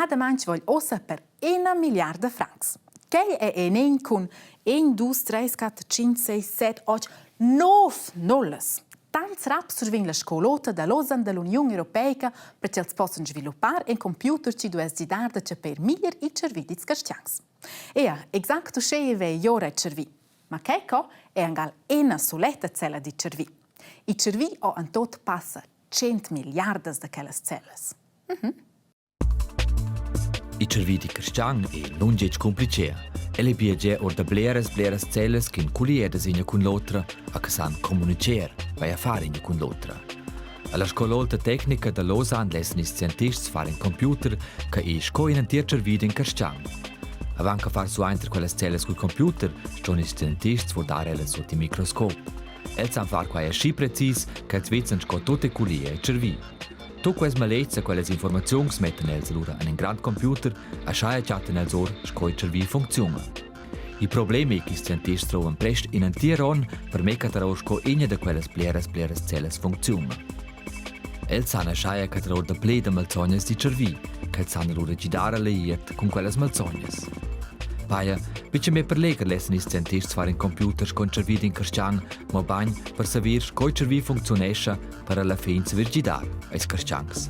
aproximadamente vuol ossa per 1 miliarda francs. Che è enen con 1, 2, 3, 4, 5, 6, 7, 8, 9 nulles. Tanto rap survin la scolota da losan dell'Unione Europea perché els possono sviluppare un computer ci due dar da per miglior i servizi castians. Esatto che è ora il cervi, ma che è anche una soletta cella di cervi. I cervi o in tot passa 100 miliardi di quelle celle. I cervi di Cristian è non è complice. Ele biege or da bleres celles che in culiedes in con l'altra a che san comunicer, vai a fare in con l'altra. Alla scuola tecnica da Lausanne lesson is scientists fare in computer che è scoin in tier cervi in Cristian. Avanca far su entre quelle celles col computer, schon is scientists vor dare le sotto microscop. El san far quae schi precis che zvitzen sco tutte culie cervi. Tu quais malezza quelles informazions metten els lura in un grand computer a schaia chatten els or scoi cervi funziona. I problemi che scientisti trovan prest in un tieron per me cataror sco inja de quelles bleres celles funziona. Els san a schaia cataror de ple de malzognes di cervi, che san lura gidare leiet con quelles malzognes. Paia, bitte me per leger lesson is scientists fare in computers con cervi in Cristian, ma bagn per saber coi cervi funzionescha per alla fin se virgidar, als Cristians.